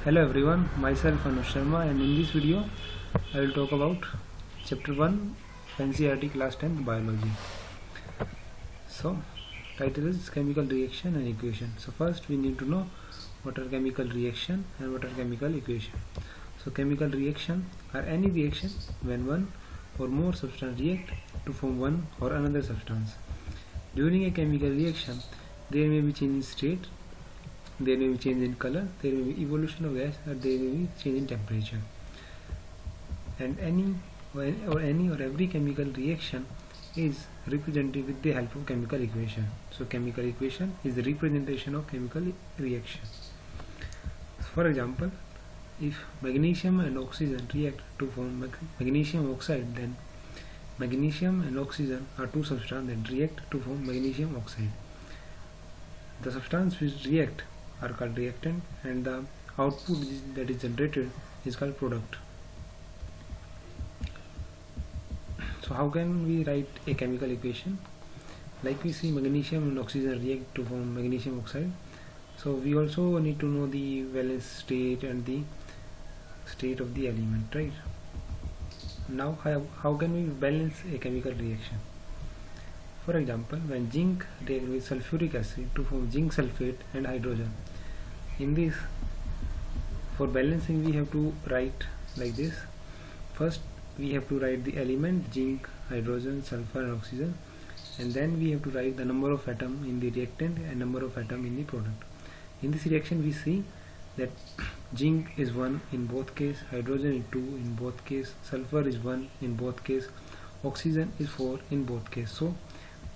Hello everyone, myself Anush Sharma, and in this video I will talk about chapter 1 NCERT class 10 biology. So title is chemical reaction and equation. So first we need to know what are chemical reaction and what are chemical equation. So chemical reaction are any reaction when one or more substance react to form one or another substance. During a chemical reaction there may be change in state, there may be change in color, there may be evolution of gas, or there may be change in temperature. And any or every chemical reaction is represented with the help of chemical equation. So chemical equation is the representation of chemical reaction. For example, if magnesium and oxygen react to form magnesium oxide, then magnesium and oxygen are two substances that react to form magnesium oxide. The substances which react are called reactant, and the output that is generated is called product. So how can we write a chemical equation? Like we see magnesium and oxygen react to form magnesium oxide, so we also need to know the valence state and the state of the element, right? Now how can we balance a chemical reaction? For example, when zinc reacts with sulfuric acid to form zinc sulfate and hydrogen, in this, for balancing we have to write like this. First we have to write the element zinc, hydrogen, sulfur and oxygen, and then we have to write the number of atom in the reactant and number of atom in the product. In this reaction we see that zinc is 1 in both case, hydrogen is 2 in both case, sulfur is 1 in both case, oxygen is 4 in both case. So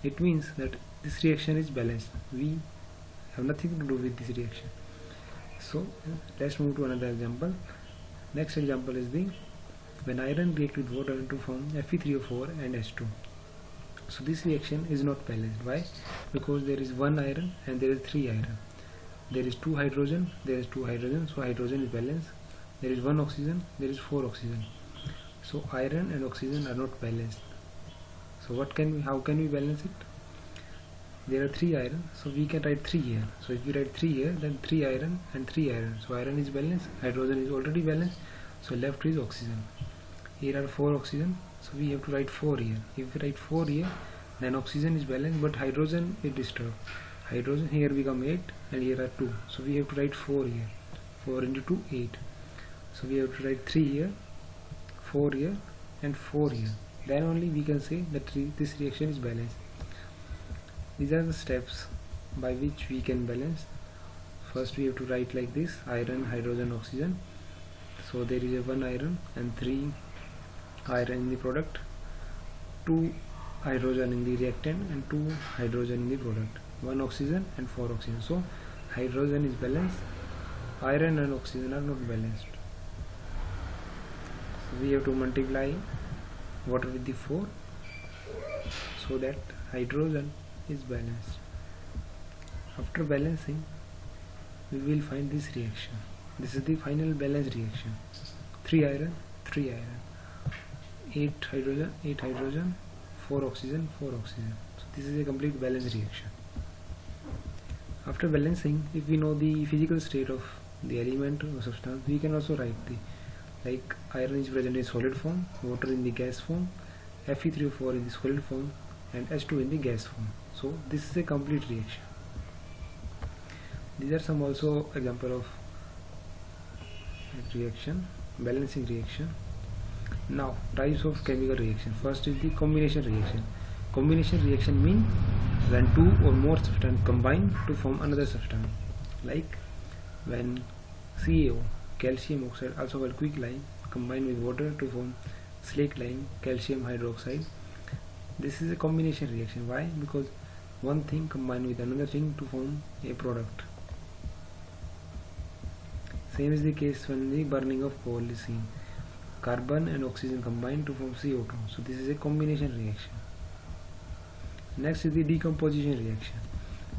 it means that this reaction is balanced. We have nothing to do with this reaction. So let's move to another example. Next example is the when iron reacts with water to form Fe3O4 and H2. So this reaction is not balanced. Why? Because there is one iron and there is 3 iron. There is 2 hydrogen, there is 2 hydrogen, so hydrogen is balanced. There is 1 oxygen, there is 4 oxygen. So iron and oxygen are not balanced. So how can we balance it? There are 3 iron, so we can write 3 here. So if we write 3 here, then 3 iron and 3 iron. So iron is balanced, hydrogen is already balanced, so left is oxygen. Here are 4 oxygen, so we have to write 4 here. If we write 4 here, then oxygen is balanced, but hydrogen is disturbed. Hydrogen here become 8 and here are 2. So we have to write 4 here. 4 into 2, 8. So we have to write 3 here, 4 here and 4 here. Then only we can say that this reaction is balanced. These are the steps by which we can balance. First we have to write like this: iron, hydrogen, oxygen. So there is a 1 iron and 3 iron in the product, 2 hydrogen in the reactant and 2 hydrogen in the product, 1 oxygen and 4 oxygen. So hydrogen is balanced, iron and oxygen are not balanced. So we have to multiply water with the 4 so that hydrogen is balanced. After balancing we will find this reaction. This is the final balanced reaction. 3 iron, 3 iron, 8 hydrogen, 4 oxygen, 4 oxygen. So this is a complete balanced reaction. After balancing, if we know the physical state of the element or substance, we can also write like iron is present in solid form, water in the gas form, Fe3O4 in the solid form and H2 in the gas form. So this is a complete reaction. These are some also example of reaction, balancing reaction. Now types of chemical reaction. First is the combination reaction. Combination reaction means when 2 or more substances combine to form another substance, like when CaO, calcium oxide, also called quicklime, combine with water to form slaked lime, calcium hydroxide. This is a combination reaction. Why? Because one thing combined with another thing to form a product. Same is the case when the burning of coal is seen. Carbon and oxygen combine to form CO2. So this is a combination reaction. Next is the decomposition reaction.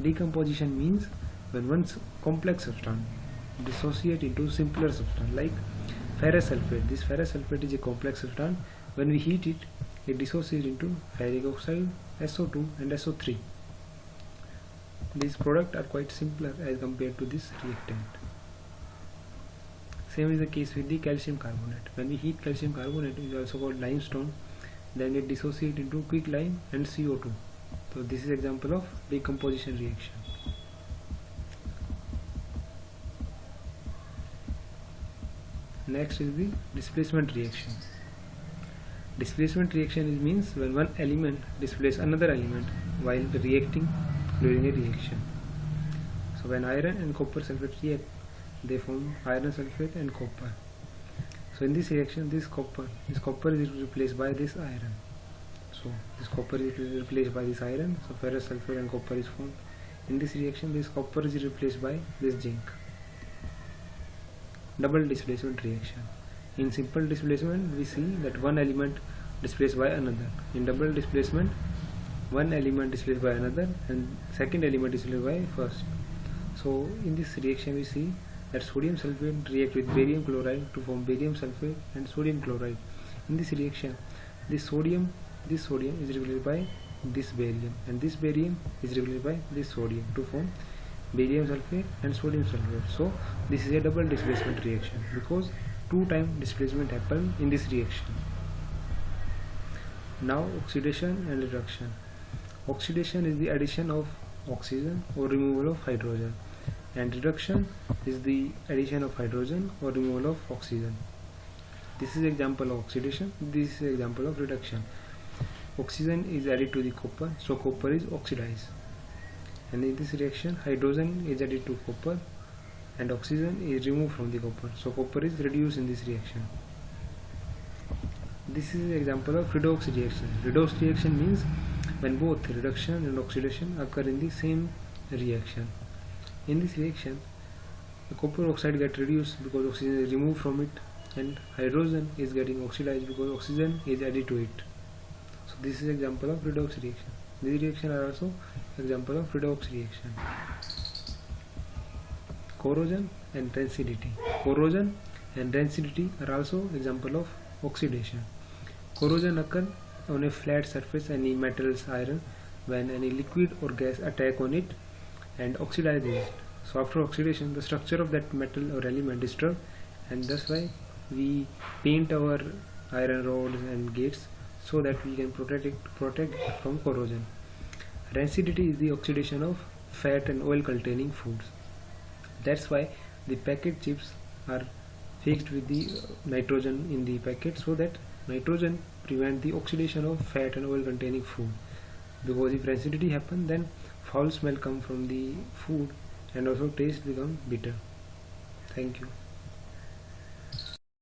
Decomposition means when one complex substance dissociate into simpler substance, like ferrous sulfate. This ferrous sulfate is a complex substance. When we heat it, it dissociates into ferric oxide, SO2 and SO3. These products are quite simpler as compared to this reactant. Same is the case with the calcium carbonate. When we heat calcium carbonate, which is also called limestone, then it dissociates into quicklime and CO2. So this is example of decomposition reaction. Next is the displacement reaction. Displacement reaction means when one element displaces another element while reacting during a reaction. So when iron and copper sulfate react, they form iron sulfate and copper. So in this reaction, this copper is replaced by this iron. So this copper is replaced by this iron. So ferrous sulfate and copper is formed. In this reaction, this copper is replaced by this zinc. Double displacement reaction. In simple displacement, we see that one element displaced by another. In double displacement, one element displaced by another and second element displaced by first. So in this reaction, we see that sodium sulfate react with barium chloride to form barium sulfate and sodium chloride. In this reaction, this sodium is replaced by this barium, and this barium is replaced by this sodium to form barium sulfate and sodium sulfate. So this is a double displacement reaction because 2 times displacement happen in this reaction. Now oxidation and reduction. Oxidation is the addition of oxygen or removal of hydrogen, and reduction is the addition of hydrogen or removal of oxygen. This is example of oxidation, this is example of reduction. Oxygen is added to the copper, so copper is oxidized. And in this reaction, hydrogen is added to copper and oxygen is removed from the copper, so copper is reduced in this reaction. This is an example of redox reaction. Redox reaction means when both reduction and oxidation occur in the same reaction. In this reaction, the copper oxide gets reduced because oxygen is removed from it, and hydrogen is getting oxidized because oxygen is added to it. So this is example of redox reaction. These reactions are also example of redox reaction. Corrosion and rancidity. Corrosion and rancidity are also example of oxidation. Corrosion occurs on a flat surface, any metals, iron, when any liquid or gas attack on it and oxidizes it. So after oxidation, the structure of that metal or element is disturbed, and that's why we paint our iron rods and gates so that we can protect it from corrosion. Rancidity is the oxidation of fat and oil containing foods. That's why the packet chips are fixed with the nitrogen in the packet, so that nitrogen prevent the oxidation of fat and oil containing food. Because if rancidity happen, then foul smell come from the food and also taste become bitter. Thank you.